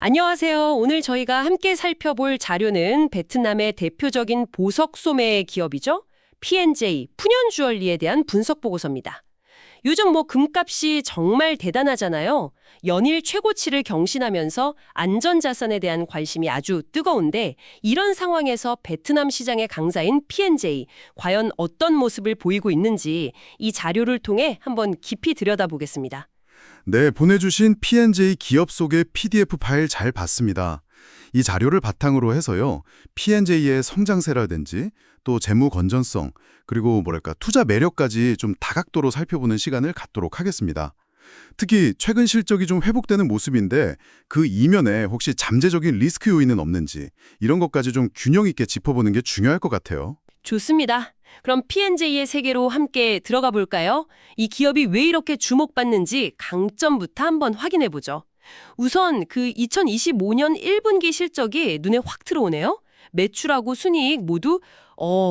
안녕하세요. 오늘 저희가 함께 살펴볼 자료는 베트남의 대표적인 보석 소매 기업이죠. P&J, 푸년주얼리에 대한 분석 보고서입니다. 요즘 금값이 정말 대단하잖아요. 연일 최고치를 경신하면서 안전자산에 대한 관심이 아주 뜨거운데 이런 상황에서 베트남 시장의 강자인 P&J, 과연 어떤 모습을 보이고 있는지 이 자료를 통해 한번 깊이 들여다보겠습니다. 네, 보내주신 P&J 기업 속의 PDF 파일 잘 봤습니다. 이 자료를 바탕으로 해서요, P&J의 성장세라든지 또 재무 건전성, 그리고 투자 매력까지 좀 다각도로 살펴보는 시간을 갖도록 하겠습니다. 특히 최근 실적이 좀 회복되는 모습인데 그 이면에 혹시 잠재적인 리스크 요인은 없는지 이런 것까지 좀 균형 있게 짚어보는 게 중요할 것 같아요. 좋습니다. 그럼 P&J의 세계로 함께 들어가 볼까요? 이 기업이 왜 이렇게 주목받는지 강점부터 한번 확인해 보죠. 우선 2025년 1분기 실적이 눈에 확 들어오네요. 매출하고 순이익 모두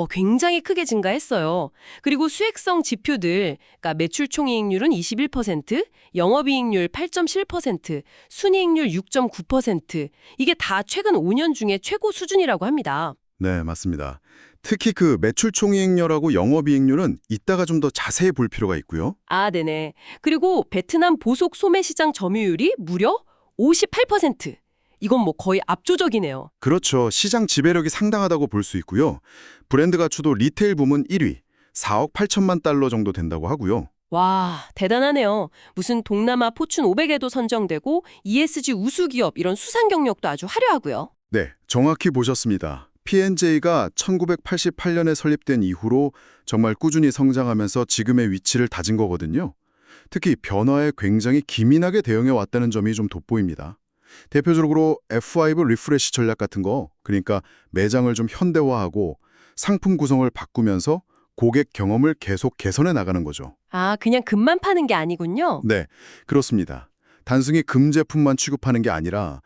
굉장히 크게 증가했어요. 그리고 수익성 지표들, 그러니까 매출 총이익률은 21%, 영업이익률 8.7%, 순이익률 6.9%, 이게 다 최근 5년 중에 최고 수준이라고 합니다. 네, 맞습니다. 특히 매출 총이익률하고 영업이익률은 이따가 좀 더 자세히 볼 필요가 있고요. 아, 네네. 그리고 베트남 보석 소매 시장 점유율이 무려 58%. 이건 거의 압도적이네요. 그렇죠. 시장 지배력이 상당하다고 볼 수 있고요. 브랜드 가치도 리테일 부문 1위, 4억 8천만 달러 정도 된다고 하고요. 와, 대단하네요. 무슨 동남아 포춘 500에도 선정되고 ESG 우수 기업 이런 수상 경력도 아주 화려하고요. 네, 정확히 보셨습니다. P&J가 1988년에 설립된 이후로 정말 꾸준히 성장하면서 지금의 위치를 다진 거거든요. 특히 변화에 굉장히 기민하게 대응해 왔다는 점이 좀 돋보입니다. 대표적으로 F5 리프레시 전략 같은 거, 그러니까 매장을 좀 현대화하고 상품 구성을 바꾸면서 고객 경험을 계속 개선해 나가는 거죠. 아, 그냥 금만 파는 게 아니군요. 네, 그렇습니다. 단순히 금 제품만 취급하는 게 아니라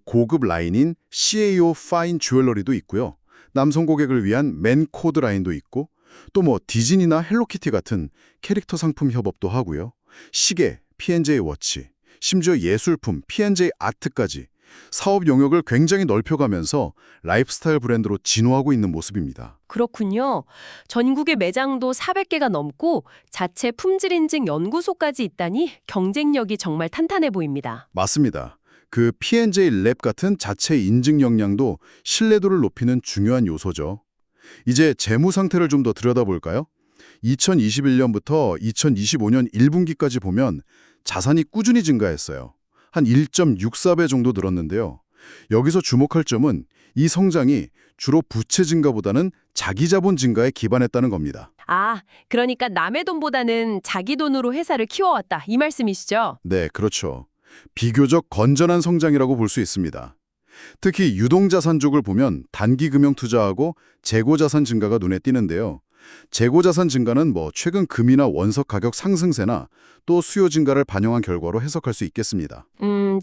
고급 라인인 CAO 파인 주얼러리도 있고요. 남성 고객을 위한 맨 코드 라인도 있고 또 디즈니나 헬로키티 같은 캐릭터 상품 협업도 하고요. 시계, P&J 워치, 심지어 예술품, P&J 아트까지 사업 영역을 굉장히 넓혀가면서 라이프스타일 브랜드로 진화하고 있는 모습입니다. 그렇군요. 전국의 매장도 400개가 넘고 자체 품질 인증 연구소까지 있다니 경쟁력이 정말 탄탄해 보입니다. 맞습니다. P&J 랩 같은 자체 인증 역량도 신뢰도를 높이는 중요한 요소죠. 이제 재무 상태를 좀 더 들여다볼까요? 2021년부터 2025년 1분기까지 보면 자산이 꾸준히 증가했어요. 한 1.64배 정도 늘었는데요. 여기서 주목할 점은 이 성장이 주로 부채 증가보다는 자기 자본 증가에 기반했다는 겁니다. 아, 그러니까 남의 돈보다는 자기 돈으로 회사를 키워왔다. 이 말씀이시죠? 네, 그렇죠. 비교적 건전한 성장이라고 볼 수 있습니다. 특히 유동자산 쪽을 보면 단기금융 투자하고 재고자산 증가가 눈에 띄는데요. 재고자산 증가는 최근 금이나 원석 가격 상승세나 또 수요 증가를 반영한 결과로 해석할 수 있겠습니다.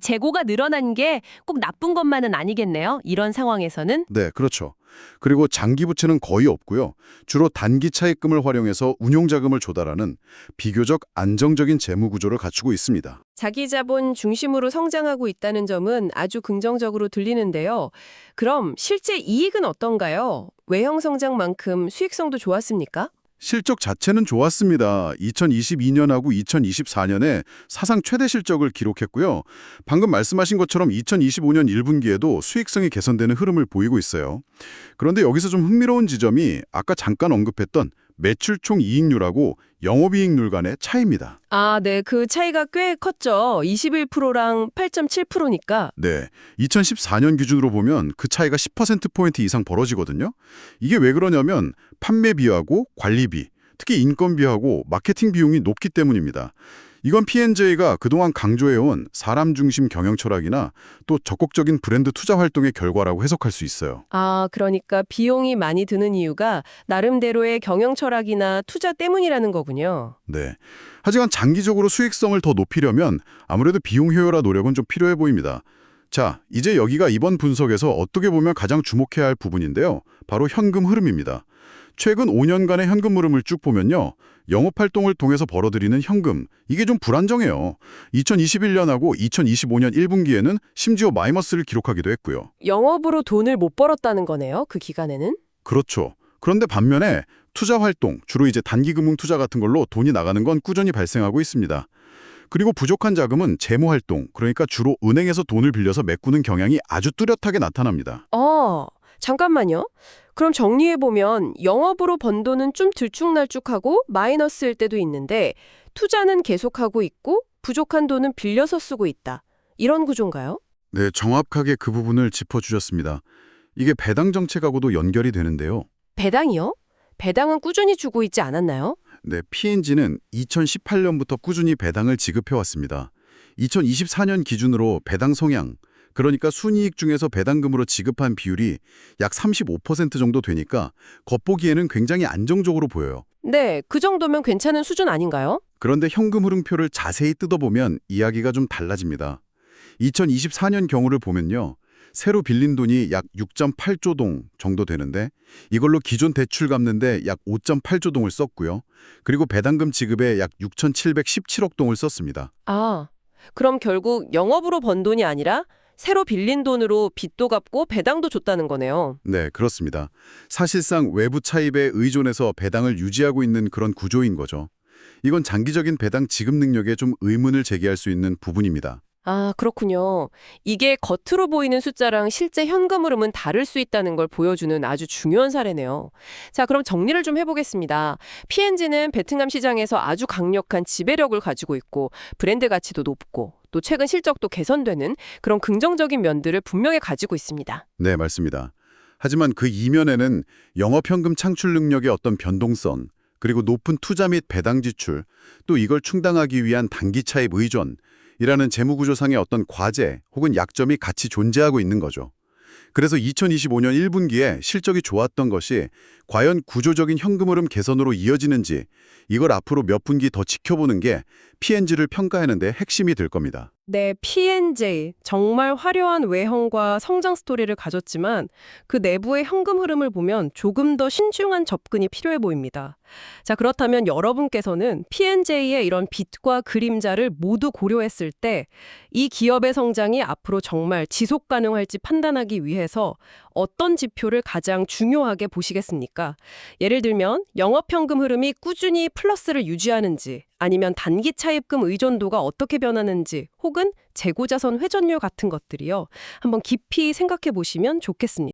재고가 늘어난 게 꼭 나쁜 것만은 아니겠네요. 이런 상황에서는. 네, 그렇죠. 그리고 장기 부채는 거의 없고요. 주로 단기 차입금을 활용해서 운용자금을 조달하는 비교적 안정적인 재무 구조를 갖추고 있습니다. 자기 자본 중심으로 성장하고 있다는 점은 아주 긍정적으로 들리는데요. 그럼 실제 이익은 어떤가요? 외형 성장만큼 수익성도 좋았습니까? 실적 자체는 좋았습니다. 2022년하고 2024년에 사상 최대 실적을 기록했고요. 방금 말씀하신 것처럼 2025년 1분기에도 수익성이 개선되는 흐름을 보이고 있어요. 그런데 여기서 좀 흥미로운 지점이 아까 잠깐 언급했던 매출 총 이익률하고 영업이익률 간의 차이입니다. 아, 네. 그 차이가 꽤 컸죠. 21%랑 8.7%니까. 네, 2014년 기준으로 보면 그 차이가 10%포인트 이상 벌어지거든요. 이게 왜 그러냐면 판매비하고 관리비, 특히 인건비하고 마케팅 비용이 높기 때문입니다. 이건 P&J가 그동안 강조해온 사람 중심 경영 철학이나 또 적극적인 브랜드 투자 활동의 결과라고 해석할 수 있어요. 아, 그러니까 비용이 많이 드는 이유가 나름대로의 경영 철학이나 투자 때문이라는 거군요. 네. 하지만 장기적으로 수익성을 더 높이려면 아무래도 비용 효율화 노력은 좀 필요해 보입니다. 자, 이제 여기가 이번 분석에서 어떻게 보면 가장 주목해야 할 부분인데요. 바로 현금 흐름입니다. 최근 5년간의 현금 흐름을 쭉 보면요. 영업활동을 통해서 벌어들이는 현금, 이게 좀 불안정해요. 2021년하고 2025년 1분기에는 심지어 마이너스를 기록하기도 했고요. 영업으로 돈을 못 벌었다는 거네요, 그 기간에는? 그렇죠. 그런데 반면에 투자 활동, 주로 이제 단기금융 투자 같은 걸로 돈이 나가는 건 꾸준히 발생하고 있습니다. 그리고 부족한 자금은 재무 활동, 그러니까 주로 은행에서 돈을 빌려서 메꾸는 경향이 아주 뚜렷하게 나타납니다. 잠깐만요. 그럼 정리해보면 영업으로 번 돈은 좀 들쭉날쭉하고 마이너스일 때도 있는데 투자는 계속하고 있고 부족한 돈은 빌려서 쓰고 있다. 이런 구조인가요? 네, 정확하게 그 부분을 짚어주셨습니다. 이게 배당 정책하고도 연결이 되는데요. 배당이요? 배당은 꾸준히 주고 있지 않았나요? 네, P&G는 2018년부터 꾸준히 배당을 지급해왔습니다. 2024년 기준으로 배당 성향, 그러니까 순이익 중에서 배당금으로 지급한 비율이 약 35% 정도 되니까 겉보기에는 굉장히 안정적으로 보여요. 네, 그 정도면 괜찮은 수준 아닌가요? 그런데 현금 흐름표를 자세히 뜯어보면 이야기가 좀 달라집니다. 2024년 경우를 보면요. 새로 빌린 돈이 약 6.8조 동 정도 되는데 이걸로 기존 대출 갚는데 약 5.8조 동을 썼고요. 그리고 배당금 지급에 약 6,717억 동을 썼습니다. 그럼 결국 영업으로 번 돈이 아니라 새로 빌린 돈으로 빚도 갚고 배당도 줬다는 거네요. 네, 그렇습니다. 사실상 외부 차입에 의존해서 배당을 유지하고 있는 그런 구조인 거죠. 이건 장기적인 배당 지급 능력에 좀 의문을 제기할 수 있는 부분입니다. 그렇군요. 이게 겉으로 보이는 숫자랑 실제 현금 흐름은 다를 수 있다는 걸 보여주는 아주 중요한 사례네요. 자, 그럼 정리를 좀 해보겠습니다. P&G는 베트남 시장에서 아주 강력한 지배력을 가지고 있고 브랜드 가치도 높고 또 최근 실적도 개선되는 그런 긍정적인 면들을 분명히 가지고 있습니다. 네, 맞습니다. 하지만 그 이면에는 영업현금 창출 능력의 어떤 변동성, 그리고 높은 투자 및 배당 지출, 또 이걸 충당하기 위한 단기 차입 의존, 이라는 재무구조상의 어떤 과제 혹은 약점이 같이 존재하고 있는 거죠. 그래서 2025년 1분기에 실적이 좋았던 것이 과연 구조적인 현금 흐름 개선으로 이어지는지 이걸 앞으로 몇 분기 더 지켜보는 게 P&G를 평가하는 데 핵심이 될 겁니다. 네, P&J 정말 화려한 외형과 성장 스토리를 가졌지만 그 내부의 현금 흐름을 보면 조금 더 신중한 접근이 필요해 보입니다. 자, 그렇다면 여러분께서는 P&J의 이런 빛과 그림자를 모두 고려했을 때 이 기업의 성장이 앞으로 정말 지속 가능할지 판단하기 위해서 어떤 지표를 가장 중요하게 보시겠습니까? 예를 들면 영업현금 흐름이 꾸준히 플러스를 유지하는지 아니면 단기 차입금 의존도가 어떻게 변하는지 혹은 재고자산 회전율 같은 것들이요. 한번 깊이 생각해 보시면 좋겠습니다.